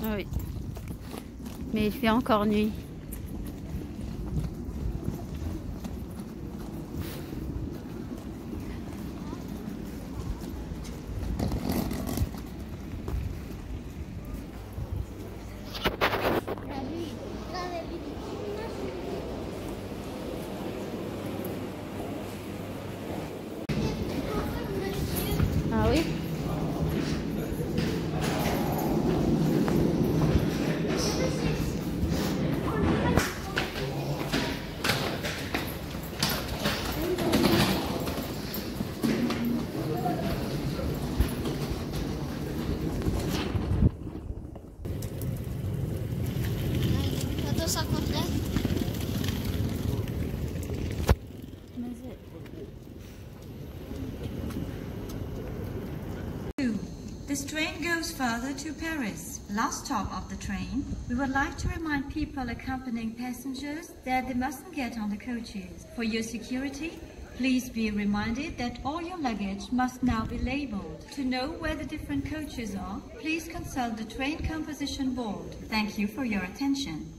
Oui. Mais il fait encore nuit. Ah oui? This train goes further to Paris. Last stop of the train. We would like to remind people accompanying passengers that they mustn't get on the coaches. For your security, please be reminded that all your luggage must now be labeled. To know where the different coaches are, please consult the train composition board. Thank you for your attention.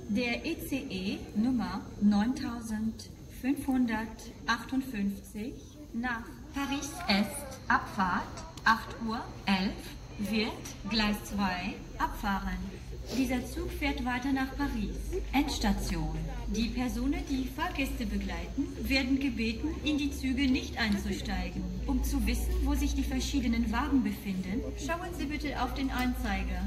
Der ECE Nummer 9558 nach Paris Est, Abfahrt 8:11 Uhr wird Gleis 2 abfahren. Dieser Zug fährt weiter nach Paris. Endstation. Die Personen, die Fahrgäste begleiten, werden gebeten, in die Züge nicht einzusteigen. Um zu wissen, wo sich die verschiedenen Wagen befinden, schauen Sie bitte auf den Anzeiger.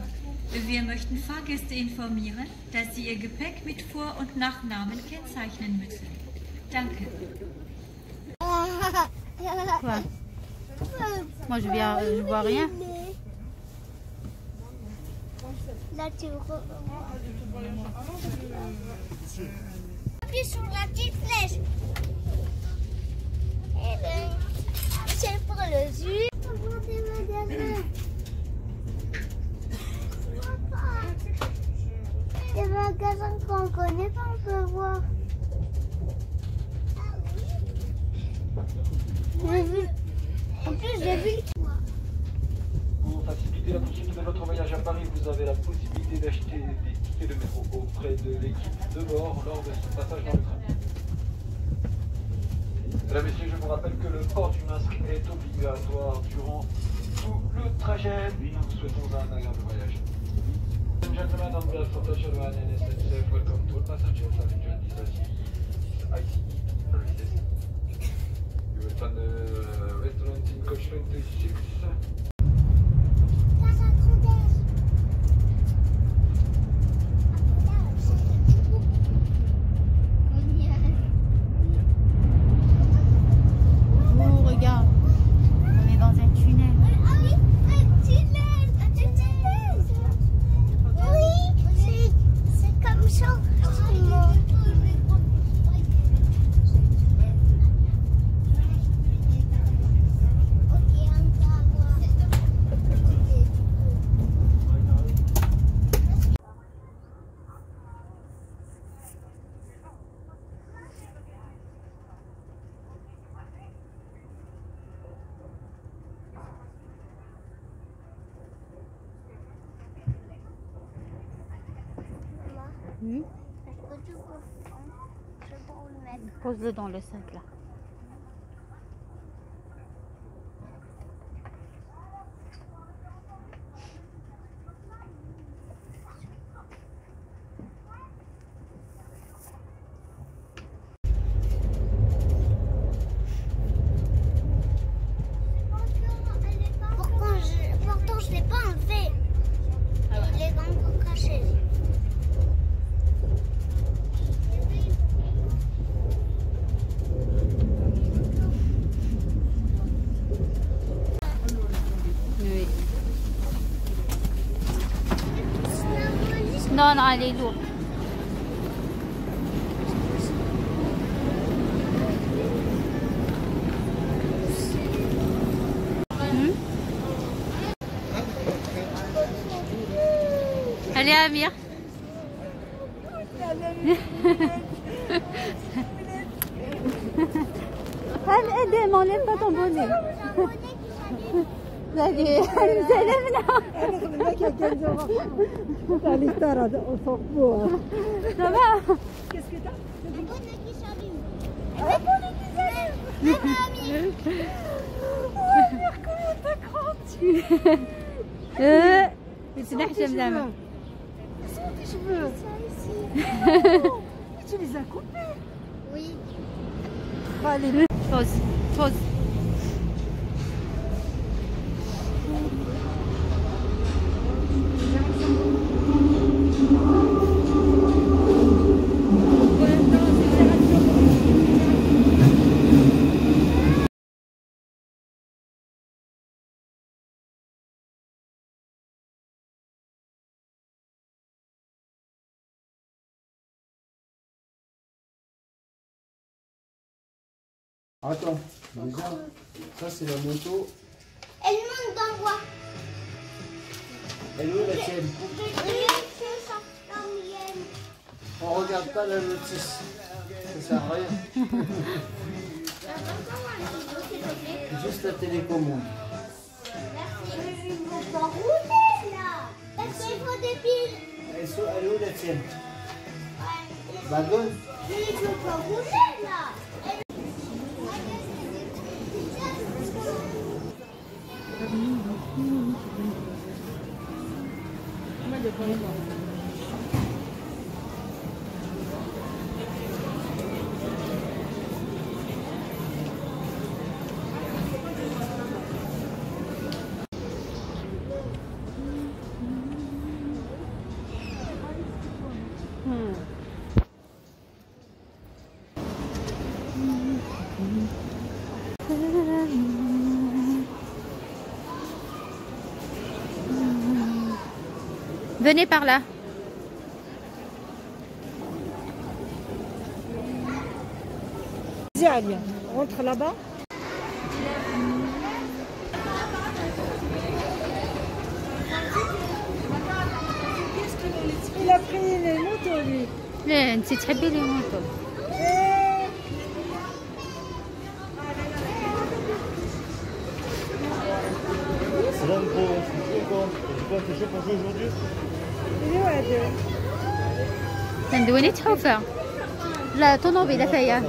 Wir möchten Fahrgäste informieren, dass sie ihr Gepäck mit Vor- und Nachnamen kennzeichnen müssen. Danke. Quoi? Moi je vois rien. Là tu appuies sur la petite flèche. Et ben, c'est pour le jus. Des magasins qu'on connaît pas, on peut voir. J'ai vu. En plus, j'ai vu. Pour faciliter la poursuite de votre voyage à Paris, vous avez la possibilité d'acheter des tickets de métro auprès de l'équipe de bord lors de ce passage dans le train. Mesdames, Messieurs, je vous rappelle que le port du masque est obligatoire durant tout le trajet. Nous vous souhaitons un agréable voyage. Ladies and gentlemen, on behalf of Deutsche Bahn and SNCF, welcome to all passengers having joined this ICE services. You will find the restaurant in coach 26. Oh, regarde. On est dans un tunnel. Ah oui, un tunnel. Oui, c'est comme ça. Hmm? Est-ce que tu peux le mettre? Pose-le dans le sac là. Pourtant, je l'ai pas enlevé. Il est encore caché. Oui. Non, non, elle est lourde. Allez, Amir. Allez, aidez, m'enlève pas ton bonnet. هذه سلمنا. هذا خدمك يا كنزة تاع لي طرد وصفوها. صباح. Qu'est-ce que t'as? تنحشم زعما. Sont tes cheveux? Tu les as coupés? Oui. Allez. Pause. Pause. Attends, déjà, ça c'est la moto. Elle monte dans le bois. Elle est où la tienne? La mienne. On regarde pas la notice. Ça sert à rien. Juste la télécommande. Ils vont pas rouler là. Parce qu'il faut des piles. Elle est où la tienne? Bah donne. Ils vont pas rouler là. Venez par là. Vas-y, Alia, rentre là-bas. Il a pris les motos, lui. لا انت تحبي لي موطو. C'est là le gros, c'est chaud pour jouer aujourd'hui. Il est où, Adé? ندويني تحوفه. لا طوموبيله فيا.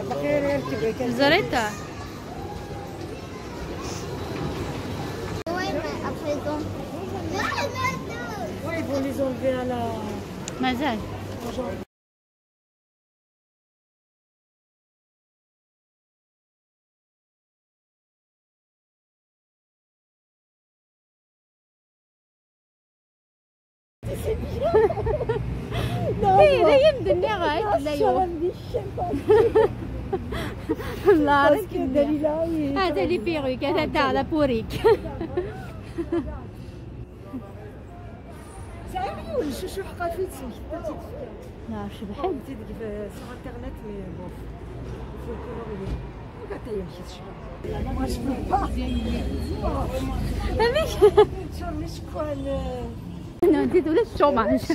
باقي يركب كان. زريتها. Ouais, mais à présent. Ouais, ils vont les enlever à la. مازال. لا يمدني غاية لا يوم. الله رزقك. هذا لي بيروك هذا تاع لا بوريك. سامي ولا شو حقا فيتي؟ لا شو بحب. تدق sur internet mais bon. Il faut colorier. Regarde, il y a une petite chose. Moi je peux pas. Tu vois, mais je crois le. Non, dis tout le chômage.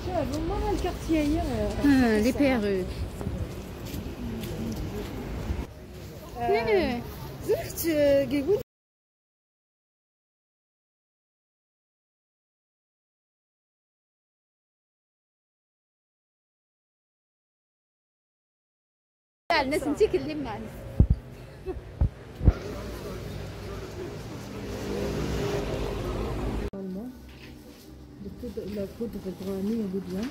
Tu vois, vraiment le quartier ailleurs. Les perruques. زرت قيقول الناس انتي كلمنا عنه. la poudre de vanille elle est bien.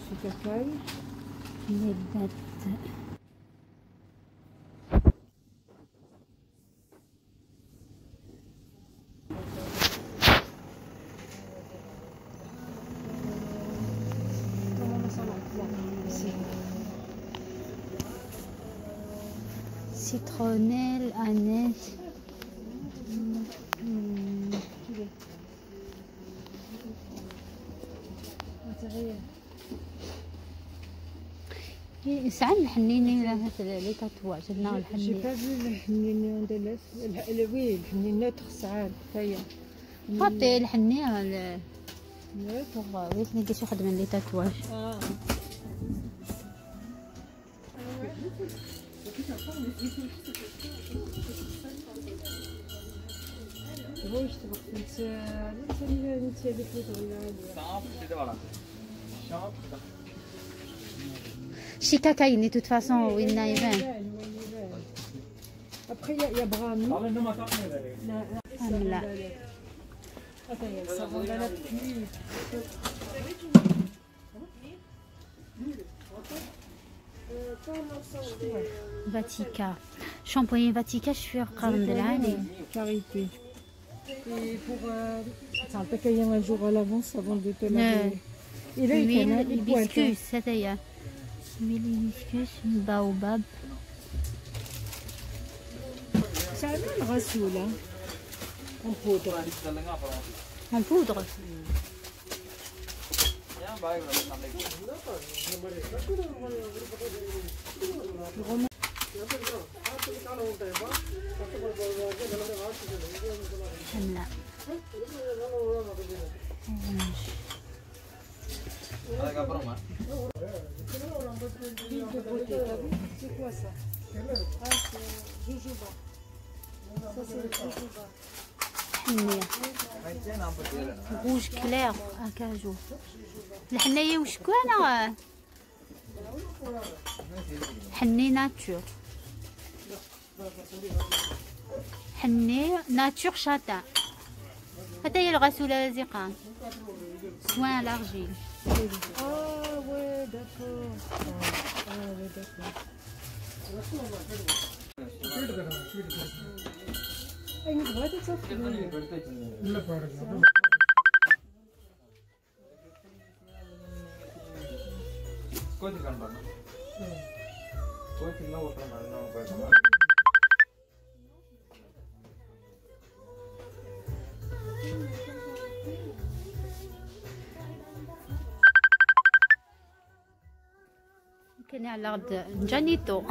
C'est cacaille. Les bêtes. Citronnelle, aneth. ساعات الحنيني راه لي تاتواج لنا الحنين. J'ai pas vu le حنين de l'Est. Oui, le حنين neutre ساعات هي. حطي الحنيه neutre. بغيت نلقى شي واحد من لي تاتواج. Shikakaini, de toute façon, oui, il y a Après, il y a Brahmi. là. Ça va dans la pluie. Vatica. Shampoing Vatica, je suis Carité. Et pour... Attends, t'as qu'à y aller un jour à l'avance avant de te laver. Et là, il y a des الهيبسكوس هذا هي الهيبسكوس باوباب. Ça a même rassou, là. En poudre. En poudre. لا. C'est quoi ça? Ah, c'est jojoba. Ça, c'est le jojoba. rouge clair acajou. الحنية وشكوانة حني ناتور. حني ناتور شاتا. هذا هي الغسولة اللاذقة. سوان لارجيل. Ah ouais, d'accord. Ah ouais, d'accord. Eigentlich weiter zur Früh. كان على الأرض جانيتو.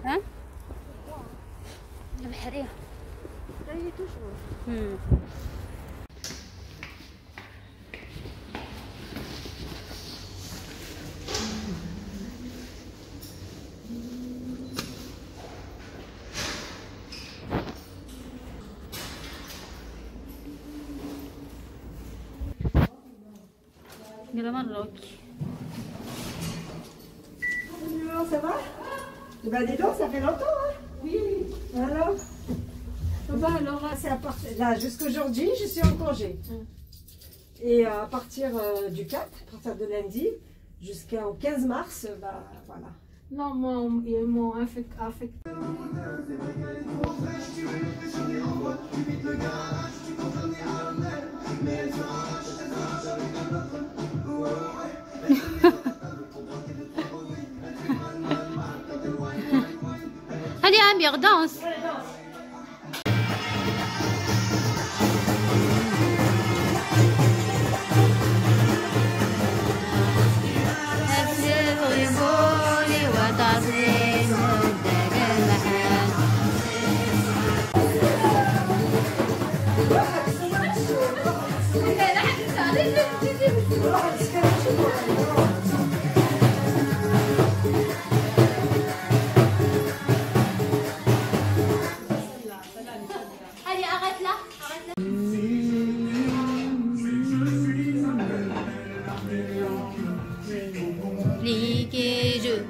ها؟ البحرية. Maroc. Ça va? Ben dis donc, ça fait longtemps, hein? Oui. Alors? Ça va, alors c'est à partir... Là, jusqu'aujourd'hui, je suis en congé. Et à partir du 4, à partir de lundi, jusqu'au 15 mars, bah voilà. Non, ils m'ont affecté. Allez, Amir, danse. Allez, arrête là. Ligue et jeu.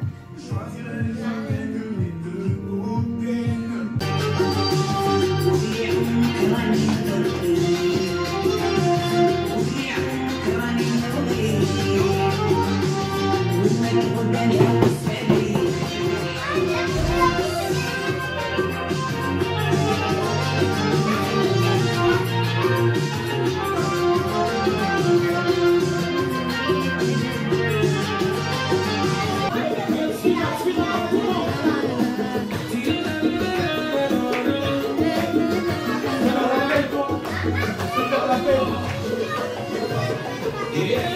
Yeah.